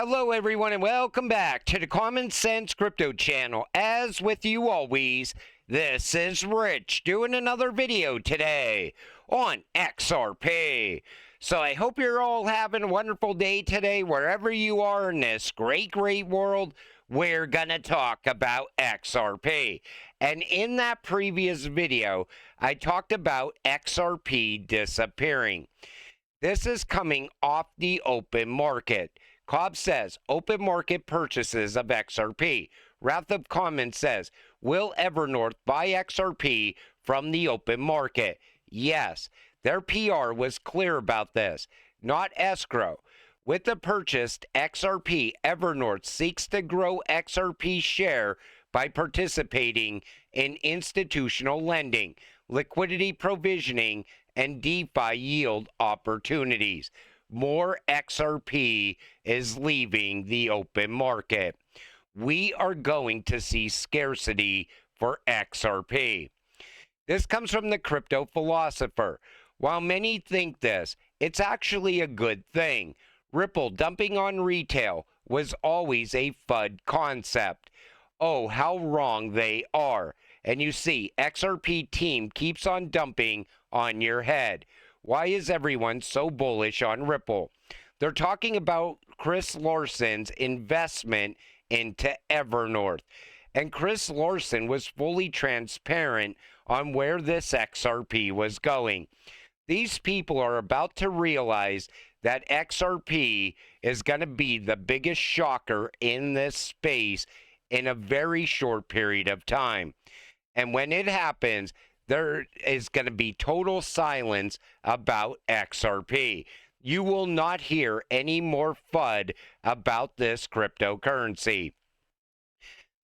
Hello everyone and welcome back to the Common Sense Crypto channel. As with you always, this is Rich doing another video today on XRP. So I hope you're all having a wonderful day today wherever you are in this great world. We're gonna talk about XRP. And in that previous video, I talked about XRP disappearing. This is coming off the open market. Cobb says, open market purchases of XRP. Wrath of Common says, will Evernorth buy XRP from the open market? Yes, their PR was clear about this, not escrow. With the purchased XRP, Evernorth seeks to grow XRP share by participating in institutional lending, liquidity provisioning, and DeFi yield opportunities. More XRP is leaving the open market. We are going to see scarcity for XRP. This comes from the crypto philosopher. While many think this, it's actually a good thing. Ripple dumping on retail was always a FUD concept. Oh, how wrong they are. And you see, XRP team keeps on dumping on your head. Why is everyone so bullish on Ripple? They're talking about Chris Larson's investment into Evernorth. And Chris Larson was fully transparent on where this XRP was going. These people are about to realize that XRP is going to be the biggest shocker in this space in a very short period of time. And when it happens, there is going to be total silence about XRP. You will not hear any more FUD about this cryptocurrency.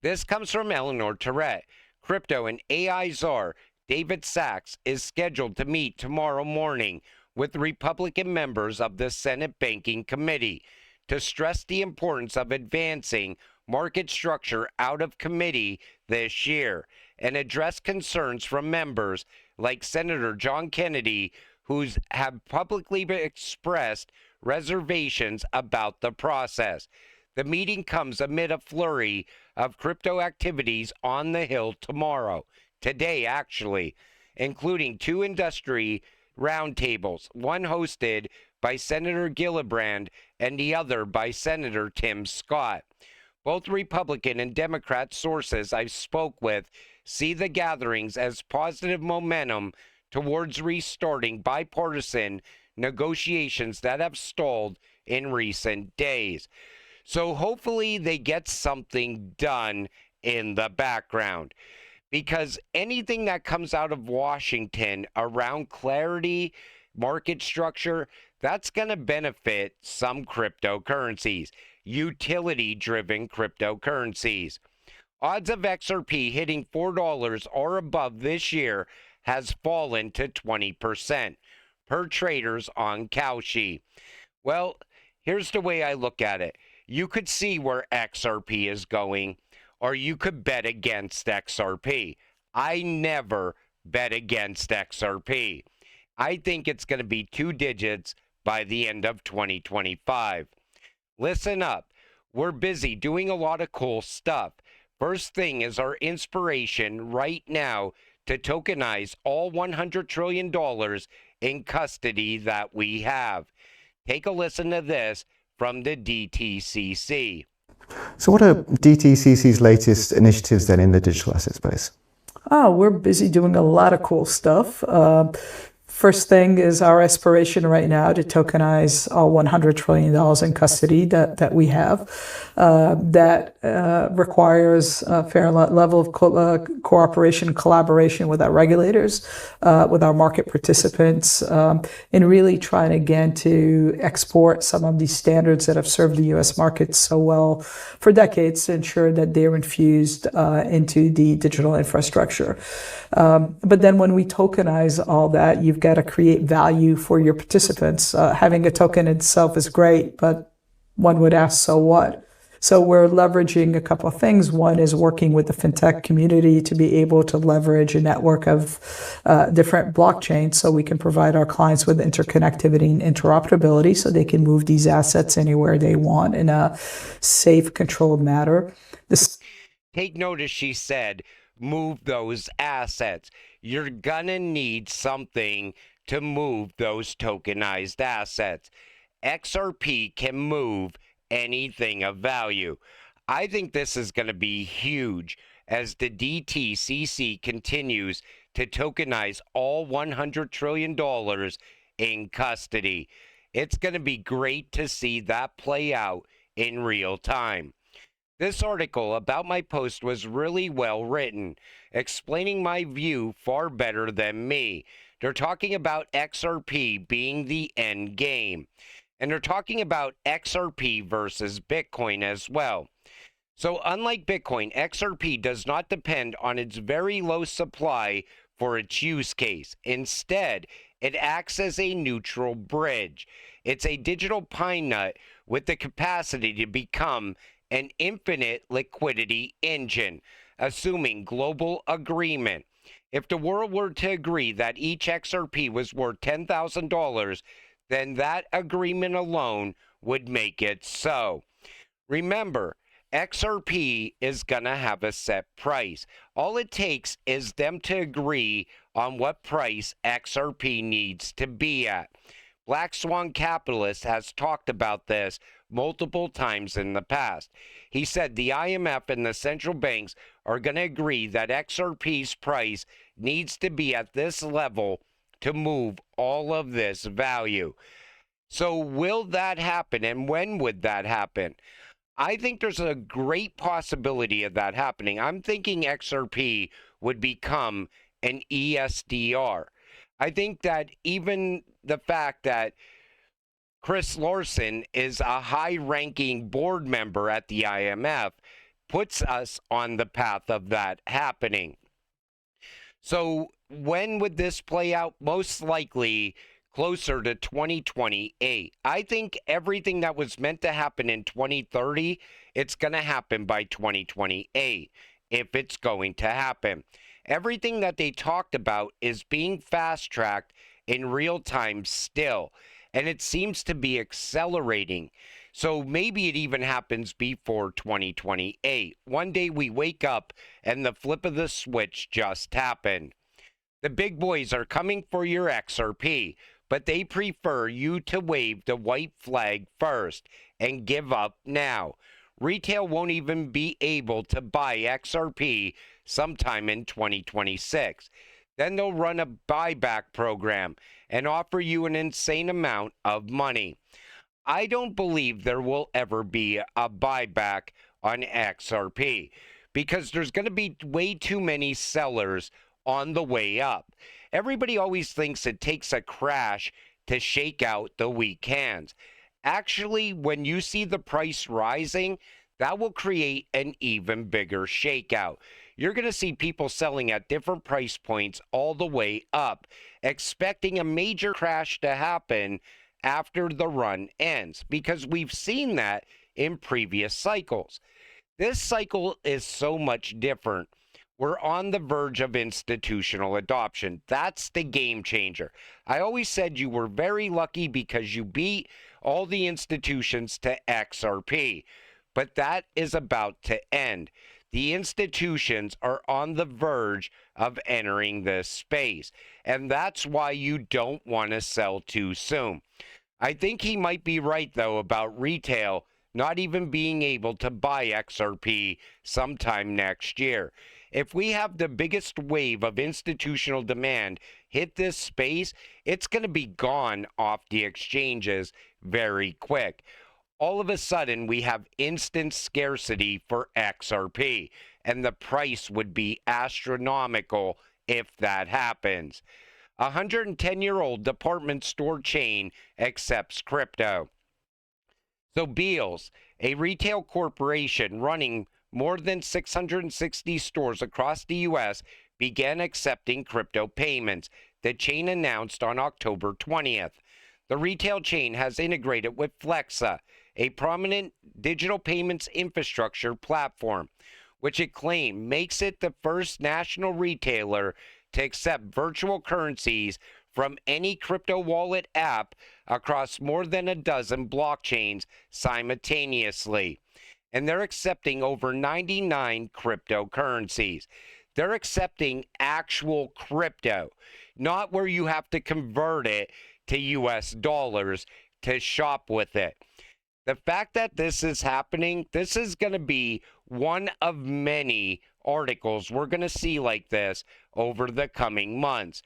This comes from Eleanor Tourette. Crypto and AI czar David Sachs is scheduled to meet tomorrow morning with Republican members of the Senate Banking Committee to stress the importance of advancing market structure out of committee this year and address concerns from members like Senator John Kennedy, who have publicly expressed reservations about the process. The meeting comes amid a flurry of crypto activities on the Hill today actually, including two industry roundtables, one hosted by Senator Gillibrand and the other by Senator Tim Scott. Both Republican and Democrat sources I've spoke with see the gatherings as positive momentum towards restarting bipartisan negotiations that have stalled in recent days. So hopefully they get something done in the background, because anything that comes out of Washington around clarity, market structure, that's going to benefit some cryptocurrencies, utility-driven cryptocurrencies. Odds of XRP hitting $4 or above this year has fallen to 20% per traders on Kalshi. Well, here's the way I look at it. You could see where XRP is going, or you could bet against XRP. I never bet against XRP. I think it's going to be 2 digits by the end of 2025. Listen up. We're busy doing a lot of cool stuff. First thing is our inspiration right now to tokenize all $100 trillion in custody that we have. Take a listen to this from the Dtcc. So what are DTCC's latest initiatives then in the digital asset space? Oh, we're busy doing a lot of cool stuff. First thing is our aspiration right now to tokenize all $100 trillion in custody that we have. That requires a fair level of cooperation, collaboration with our regulators, with our market participants, and really trying again to export some of these standards that have served the U.S. market so well for decades to ensure that they're infused into the digital infrastructure. But then when we tokenize all that, you've got to create value for your participants. Having a token itself is great, but one would ask, so what? So we're leveraging a couple of things. One is working with the fintech community to be able to leverage a network of different blockchains so we can provide our clients with interconnectivity and interoperability so they can move these assets anywhere they want in a safe, controlled manner. Take notice she said, move those assets. You're gonna need something to move those tokenized assets. XRP can move anything of value. I think this is going to be huge as the DTCC continues to tokenize all $100 trillion in custody. It's going to be great to see that play out in real time. This article about my post was really well written, explaining my view far better than me. They're talking about XRP being the end game. And they're talking about XRP versus Bitcoin as well. So unlike Bitcoin, XRP does not depend on its very low supply for its use case. Instead, it acts as a neutral bridge. It's a digital pine nut with the capacity to become an infinite liquidity engine, assuming global agreement. If the world were to agree that each XRP was worth $10,000, then that agreement alone would make it so. Remember, XRP is going to have a set price. All it takes is them to agree on what price XRP needs to be at. Black Swan Capitalist has talked about this multiple times in the past. He said the IMF and the central banks are going to agree that XRP's price needs to be at this level to move all of this value. So will that happen, and when would that happen? I think there's a great possibility of that happening. I'm thinking XRP would become an ESDR. I think that even the fact that Chris Larsen is a high-ranking board member at the IMF puts us on the path of that happening. So when would this play out? Most likely closer to 2028. I think everything that was meant to happen in 2030, it's going to happen by 2028, if it's going to happen. Everything that they talked about is being fast-tracked in real time still, and it seems to be accelerating. So maybe it even happens before 2028. One day we wake up and the flip of the switch just happened. The big boys are coming for your XRP, but they prefer you to wave the white flag first and give up now. Retail won't even be able to buy XRP sometime in 2026. Then they'll run a buyback program and offer you an insane amount of money. I don't believe there will ever be a buyback on XRP because there's going to be way too many sellers on the way up. Everybody always thinks it takes a crash to shake out the weak hands. Actually, when you see the price rising, that will create an even bigger shakeout. You're going to see people selling at different price points all the way up, expecting a major crash to happen after the run ends, because we've seen that in previous cycles. This cycle is so much different. We're on the verge of institutional adoption. That's the game changer. I always said you were very lucky because you beat all the institutions to XRP, but that is about to end. The institutions are on the verge of entering this space, and that's why you don't want to sell too soon. I think he might be right, though, about retail not even being able to buy XRP sometime next year. If we have the biggest wave of institutional demand hit this space, it's going to be gone off the exchanges very quick. All of a sudden, we have instant scarcity for XRP, and the price would be astronomical if that happens. A 110-year-old department store chain accepts crypto. So Beals, a retail corporation running more than 660 stores across the U.S., began accepting crypto payments, the chain announced on October 20th. The retail chain has integrated with Flexa, a prominent digital payments infrastructure platform, which it claimed makes it the first national retailer to accept virtual currencies from any crypto wallet app across more than a dozen blockchains simultaneously. And they're accepting over 99 cryptocurrencies. They're accepting actual crypto, not where you have to convert it to US dollars to shop with it. The fact that this is happening, this is going to be one of many articles we're going to see like this over the coming months.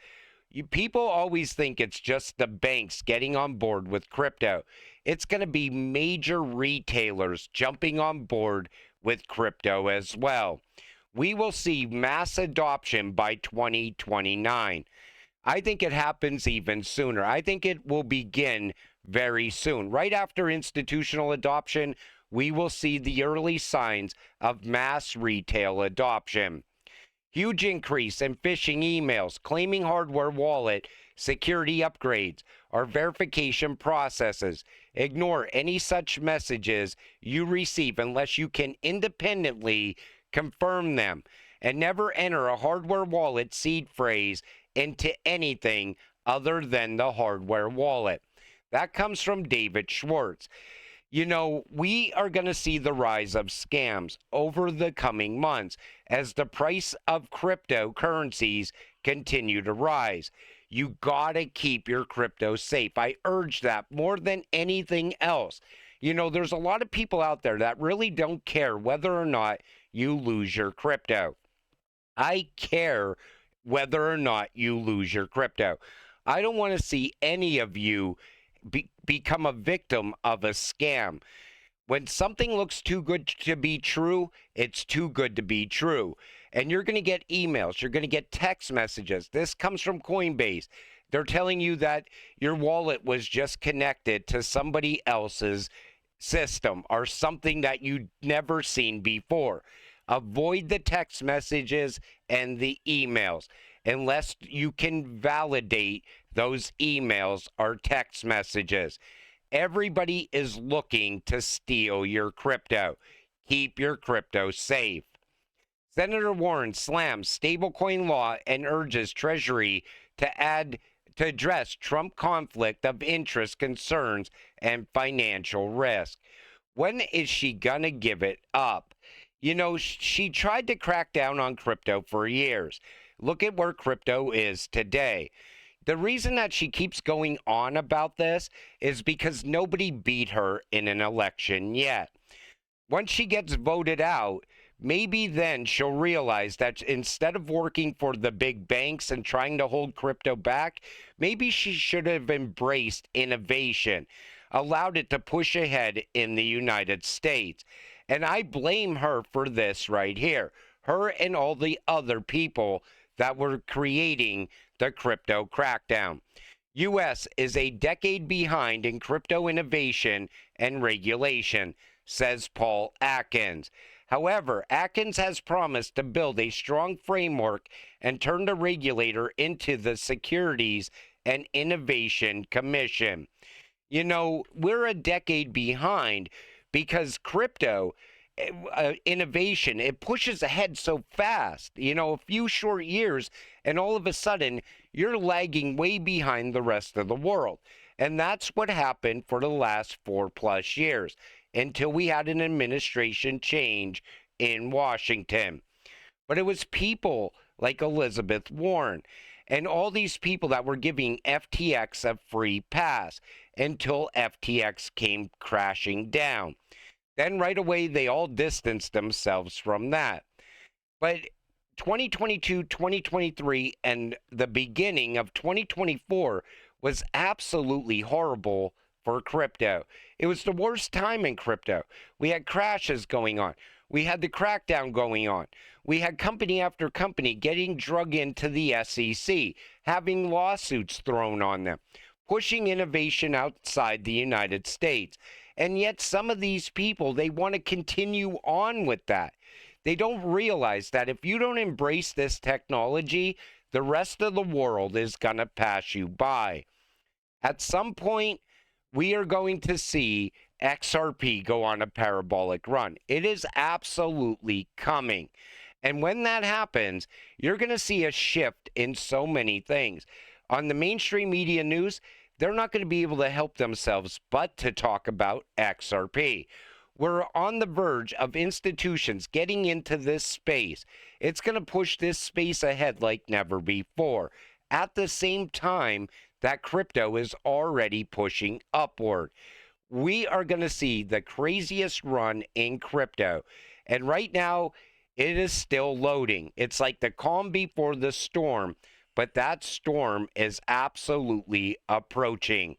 People always think it's just the banks getting on board with crypto. It's going to be major retailers jumping on board with crypto as well. We will see mass adoption by 2029. I think it happens even sooner. I think it will begin very soon. Right after institutional adoption, we will see the early signs of mass retail adoption. Huge increase in phishing emails claiming hardware wallet security upgrades or verification processes. Ignore any such messages you receive unless you can independently confirm them, and never enter a hardware wallet seed phrase into anything other than the hardware wallet. That comes from David Schwartz. You know, we are going to see the rise of scams over the coming months as the price of cryptocurrencies continue to rise. You got to keep your crypto safe. I urge that more than anything else. You know, there's a lot of people out there that really don't care whether or not you lose your crypto. I care whether or not you lose your crypto. I don't want to see any of you become a victim of a scam. When something looks too good to be true, it's too good to be true. And you're going to get emails, you're going to get text messages. This comes from Coinbase. They're telling you that your wallet was just connected to somebody else's system or something that you'd never seen before. Avoid the text messages and the emails unless you can validate those emails or text messages. Everybody is looking to steal your crypto. Keep your crypto safe. Senator Warren slams stablecoin law and urges Treasury to address Trump conflict of interest concerns and financial risk. When is she gonna give it up? You know, she tried to crack down on crypto for years. Look at where crypto is today. The reason that she keeps going on about this is because nobody beat her in an election yet. Once she gets voted out, maybe then she'll realize that instead of working for the big banks and trying to hold crypto back, maybe she should have embraced innovation, allowed it to push ahead in the United States. And I blame her for this right here. Her and all the other people that were creating the crypto crackdown. U.S. is a decade behind in crypto innovation and regulation, says Paul Atkins. However, Atkins has promised to build a strong framework and turn the regulator into the Securities and Innovation Commission. You know, we're a decade behind because crypto innovation, it pushes ahead so fast. You know, a few short years and all of a sudden you're lagging way behind the rest of the world. And that's what happened for the last 4+ years until we had an administration change in Washington. But it was people like Elizabeth Warren and all these people that were giving FTX a free pass until FTX came crashing down. Then right away, they all distanced themselves from that. But 2022, 2023, and the beginning of 2024 was absolutely horrible for crypto. It was the worst time in crypto. We had crashes going on. We had the crackdown going on. We had company after company getting drug into the SEC, having lawsuits thrown on them, pushing innovation outside the United States. And yet some of these people, they want to continue on with that. They don't realize that if you don't embrace this technology, the rest of the world is going to pass you by. At some point, we are going to see XRP go on a parabolic run. It is absolutely coming. And when that happens, you're going to see a shift in so many things. On the mainstream media news, they're not going to be able to help themselves but to talk about XRP. We're on the verge of institutions getting into this space. It's going to push this space ahead like never before. At the same time that crypto is already pushing upward. We are going to see the craziest run in crypto. And right now, it is still loading. It's like the calm before the storm, but that storm is absolutely approaching.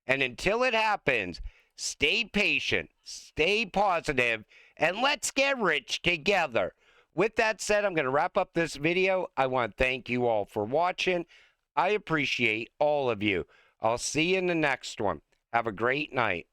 And until it happens, stay patient, stay positive, and let's get rich together. With that said, I'm going to wrap up this video. I want to thank you all for watching. I appreciate all of you. I'll see you in the next one. Have a great night.